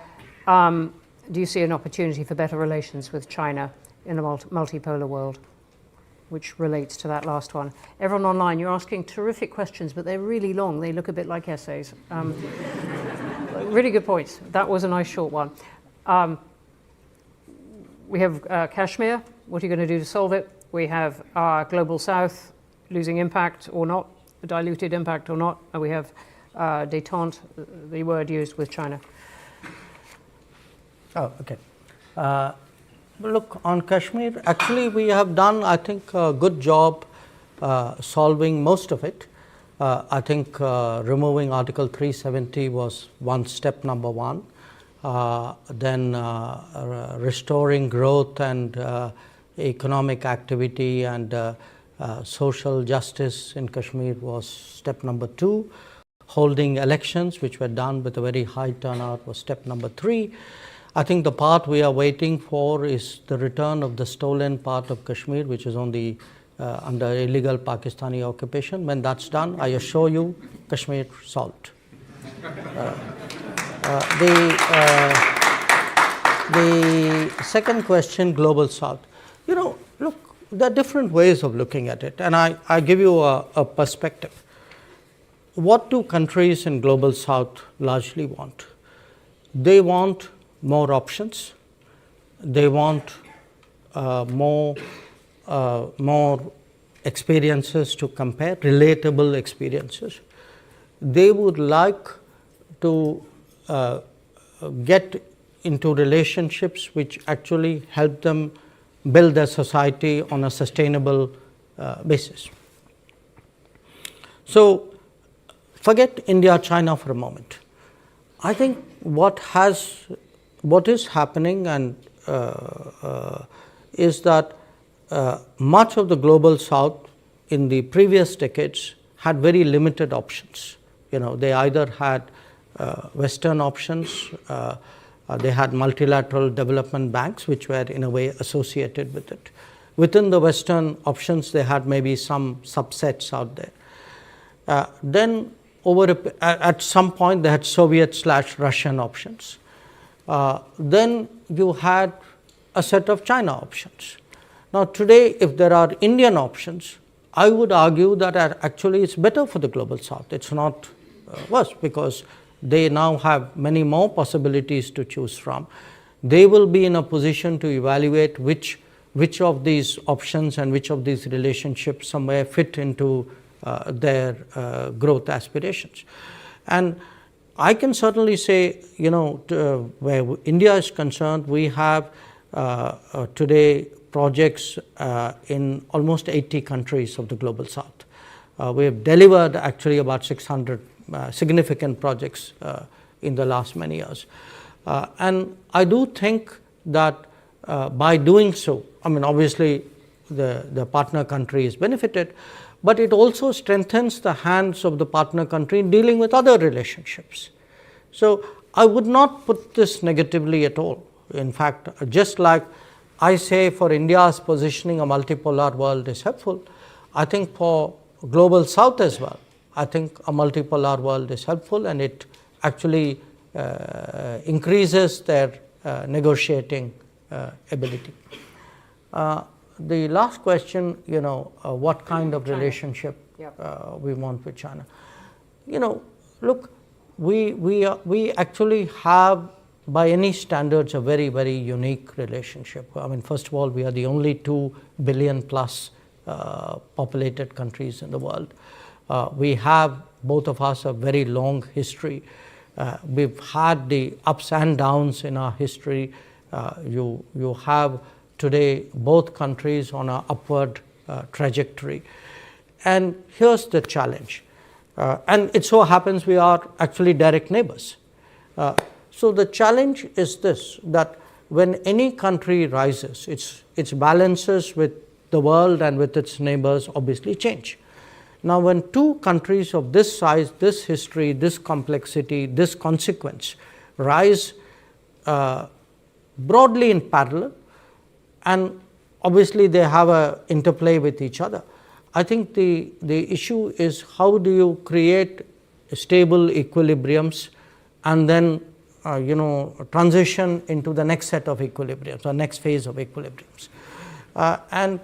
do you see an opportunity for better relations with China in a multipolar world? Which relates to that last one. Everyone online, you're asking terrific questions, but they're really long. They look a bit like essays. Really good points. That was a nice short one. We have Kashmir. What are you going to do to solve it? We have Global South losing impact or not, diluted impact or not. And we have détente, the word used with China. Oh, okay. Look, on Kashmir, actually we have done, I think, a good job solving most of it. I think removing Article 370 was step number one. Then restoring growth and economic activity and social justice in Kashmir was step number 2. Holding elections, which were done with a very high turnout, was step number 3. I think the part we are waiting for is the return of the stolen part of Kashmir, which is on the under illegal Pakistani occupation. When that's done, I assure you, Kashmir solved. The second question, Global South. You know, look, there are different ways of looking at it, and I give you a perspective. What do countries in Global South largely want? They want more options. They want more experiences to compare, relatable experiences. They would like to get into relationships which actually help them build their society on a sustainable basis. So forget India, China for a moment. I think what is happening and is that much of the Global South in the previous decades had very limited options. You know, they either had Western options, they had multilateral development banks, which were in a way associated with it. Within the Western options, they had maybe some subsets out there. Then at some point, they had Soviet/Russian options. Then you had a set of China options. Now today, if there are Indian options, I would argue that actually it's better for the Global South. It's not worse, because they now have many more possibilities to choose from. They will be in a position to evaluate which of these options and which of these relationships somewhere fit into their growth aspirations. And I can certainly say, you know, where India is concerned, we have today projects in almost 80 countries of the Global South. We have delivered actually about 600 significant projects in the last many years. And I do think that by doing so, I mean, obviously the partner country is benefited, but it also strengthens the hands of the partner country in dealing with other relationships. So I would not put this negatively at all. In fact, just like I say for India's positioning, a multipolar world is helpful, I think for global south as well, I think a multipolar world is helpful, and it actually increases their negotiating ability. The last question, what kind of relationship we want with China. Look, we actually have, by any standards, a very, very unique relationship. I mean, first of all, we are the only 2 billion plus populated countries in the world. We have, both of us, a very long history. We've had the ups and downs in our history. You have today both countries on an upward trajectory. And here's the challenge. And it so happens we are actually direct neighbors. So the challenge is this, that when any country rises, its balances with the world and with its neighbors obviously change. Now, when two countries of this size, this history, this complexity, this consequence rise broadly in parallel, and obviously they have an interplay with each other, I think the issue is how do you create stable equilibriums and then transition into the next set of equilibriums or next phase of equilibriums. And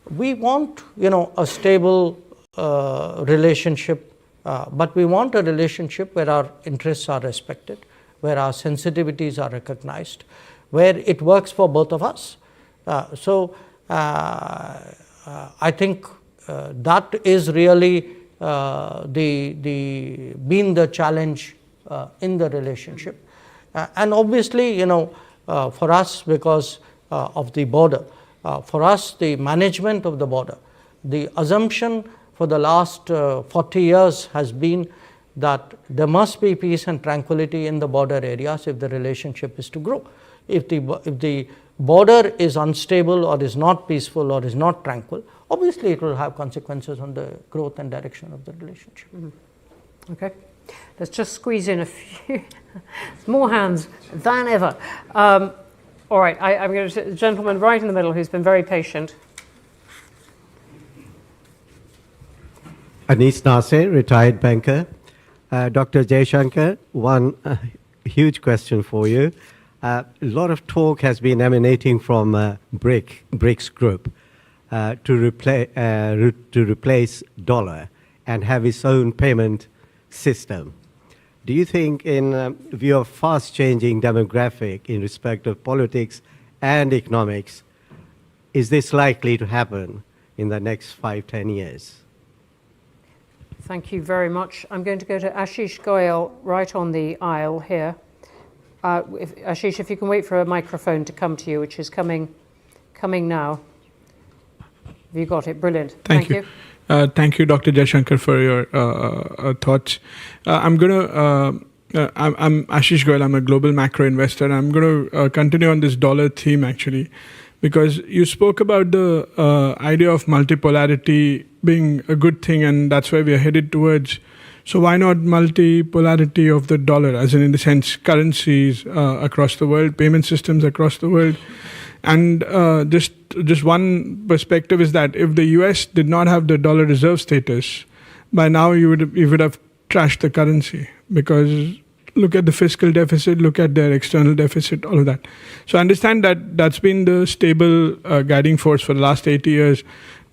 we want a stable relationship, but we want a relationship where our interests are respected, where our sensitivities are recognized, where it works for both of us. So I think that is really been the challenge in the relationship. And obviously, for us, because of the border, for us, the management of the border, the assumption for the last 40 years has been that there must be peace and tranquility in the border areas if the relationship is to grow. If the border is unstable or is not peaceful or is not tranquil, obviously it will have consequences on the growth and direction of the relationship. Mm-hmm. Okay, let's just squeeze in a few more hands than ever. All right, I'm going to the gentleman right in the middle who's been very patient. Anis Nasser, retired banker. Dr. Jaishankar, one huge question for you. A lot of talk has been emanating from BRICS group to replace dollar and have its own payment system. Do you think, in view of fast-changing demographic in respect of politics and economics, is this likely to happen in the next 5-10 years? Thank you very much. I'm going to go to Ashish Goyal right on the aisle here. Ashish, if you can wait for a microphone to come to you, which is coming now. Have you got it? Brilliant. Thank you. Thank you, Dr. Jaishankar, for your thoughts. I'm Ashish Goyal. I'm a global macro investor. And I'm going to continue on this dollar theme, actually, because you spoke about the idea of multipolarity being a good thing, and that's where we are headed towards. So why not multipolarity of the dollar, as in the sense currencies across the world, payment systems across the world? And just one perspective is that if the US did not have the dollar reserve status, by now you would have trashed the currency, because look at the fiscal deficit, look at their external deficit, all of that. So I understand that that's been the stable guiding force for the last 80 years.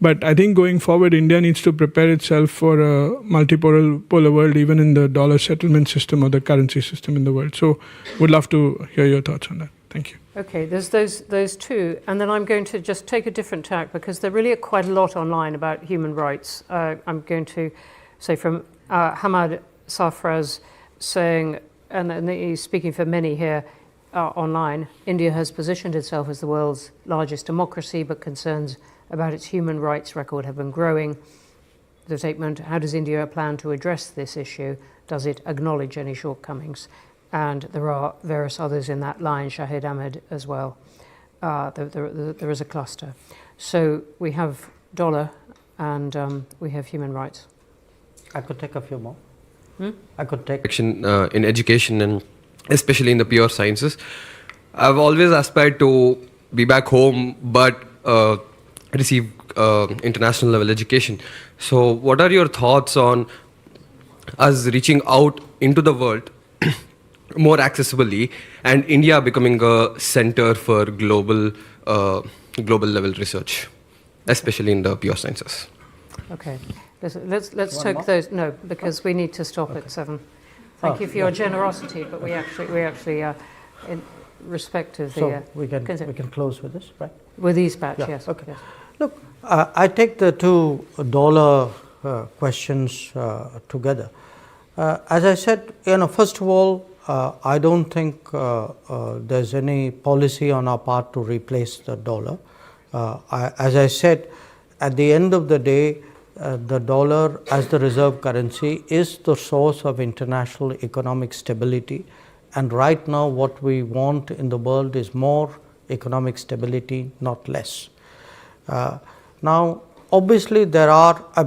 But I think going forward, India needs to prepare itself for a multipolar world, even in the dollar settlement system or the currency system in the world. So would love to hear your thoughts on that. Thank you. Okay, there's those two, and then I'm going to just take a different tack, because there really are quite a lot online about human rights. I'm going to say from Hamad Safraz saying, and he's speaking for many here online, India has positioned itself as the world's largest democracy, but concerns about its human rights record have been growing. The statement, how does India plan to address this issue? Does it acknowledge any shortcomings? And there are various others in that line, Shahid Ahmed as well. There is a cluster. So we have dollar and we have human rights. I could take a few more. Hmm? I could take. In education and especially in the pure sciences. I've always aspired to be back home, but receive international level education. So what are your thoughts on us reaching out into the world more accessibly and India becoming a center for global level research, especially in the pure sciences? Okay, let's take those. No, because we need to stop at 7. Thank you for your generosity, but we actually in respect of the. So we can close with this, right? With these batch, Yeah, yes. okay. Yes. Look, I take the two dollar questions together. As I said, first of all, I don't think there's any policy on our part to replace the dollar. As I said, at the end of the day, the dollar as the reserve currency is the source of international economic stability, and right now what we want in the world is more economic stability, not less. Now obviously there are, I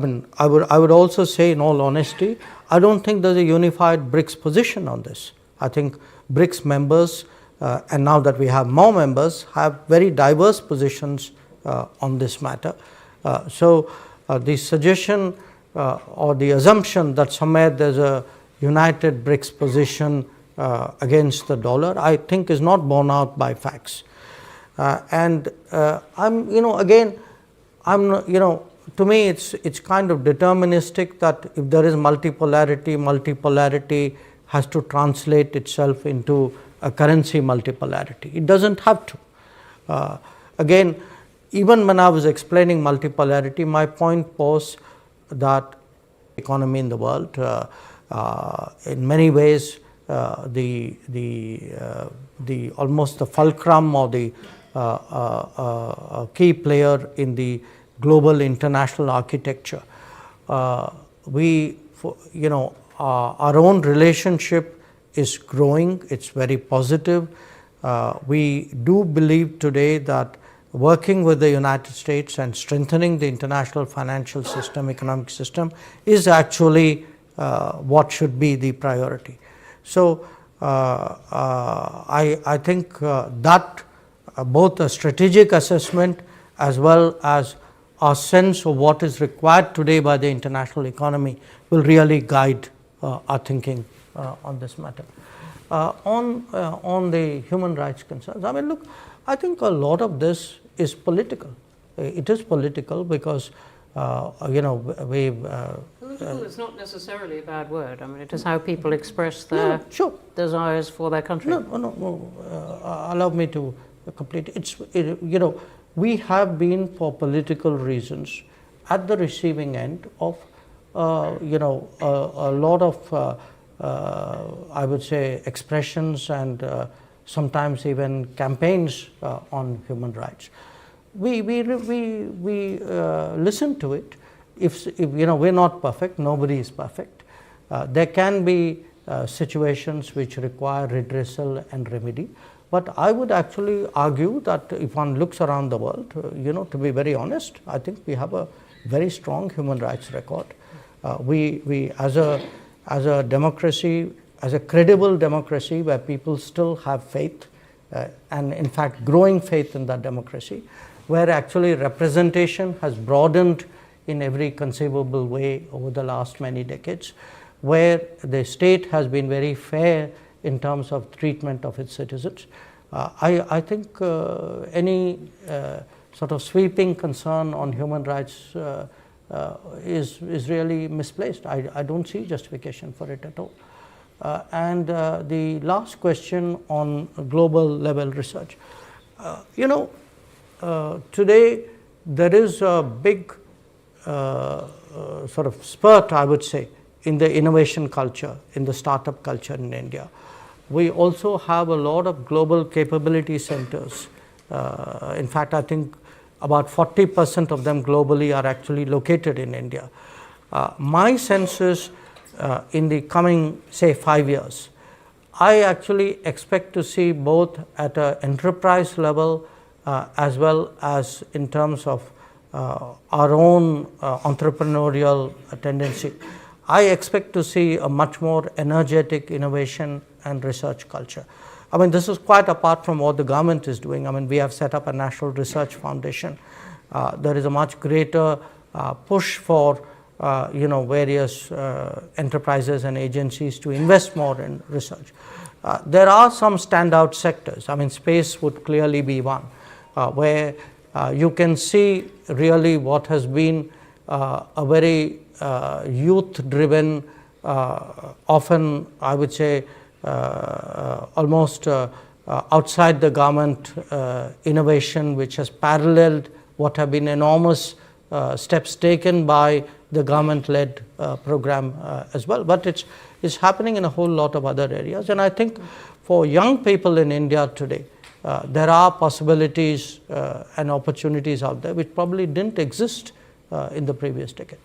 would also say, in all honesty, I don't think there's a unified BRICS position on this. I think BRICS members, and now that we have more members, have very diverse positions on this matter. So the suggestion or the assumption that somewhere there's a united BRICS position against the dollar, I think is not borne out by facts. And I'm, again, to me it's kind of deterministic that if there is multipolarity has to translate itself into a currency multipolarity. It doesn't have to. Again, even when I was explaining multipolarity, my point was that economy in the world, in many ways, the almost the fulcrum or the key player in the global international architecture. Our own relationship is growing. It's very positive. We do believe today that working with the United States and strengthening the international financial system, economic system, is actually what should be the priority. So I think that both a strategic assessment as well as our sense of what is required today by the international economy will really guide our thinking on this matter. On the human rights concerns, look, I think a lot of this is political. It is political because, Political is not necessarily a bad word. It is how people express their desires for their country. No. Allow me to complete. We have been, for political reasons, at the receiving end of, a lot of, I would say, expressions and sometimes even campaigns on human rights. We listen to it. If we're not perfect, nobody is perfect. There can be situations which require redressal and remedy. But I would actually argue that if one looks around the world, to be very honest, I think we have a very strong human rights record. We as a democracy, as a credible democracy where people still have faith, and in fact growing faith in that democracy, where actually representation has broadened in every conceivable way over the last many decades, where the state has been very fair in terms of treatment of its citizens. I think any sort of sweeping concern on human rights is really misplaced. I don't see justification for it at all. And the last question on global level research. Today there is a big sort of spurt, I would say, in the innovation culture, in the startup culture in India. We also have a lot of global capability centers. In fact, I think about 40% of them globally are actually located in India. My sense is in the coming, say, 5 years, I actually expect to see both at an enterprise level as well as in terms of our own entrepreneurial tendency, I expect to see a much more energetic innovation and research culture. I mean, this is quite apart from what the government is doing. I mean, we have set up a National Research Foundation. There is a much greater push for various enterprises and agencies to invest more in research. There are some standout sectors. I mean, space would clearly be one, where you can see really what has been a very youth-driven, often I would say almost outside the government innovation, which has paralleled what have been enormous steps taken by the government-led program as well. But it's happening in a whole lot of other areas. And I think for young people in India today, there are possibilities and opportunities out there which probably didn't exist in the previous decade.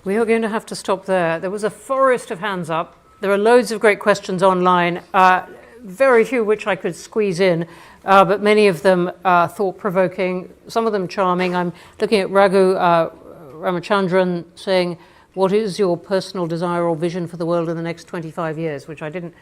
We are going to have to stop there. There was a forest of hands up. There are loads of great questions online, very few which I could squeeze in, but many of them thought-provoking, some of them charming. I'm looking at Raghu Ramachandran saying, what is your personal desire or vision for the world in the next 25 years, which I didn't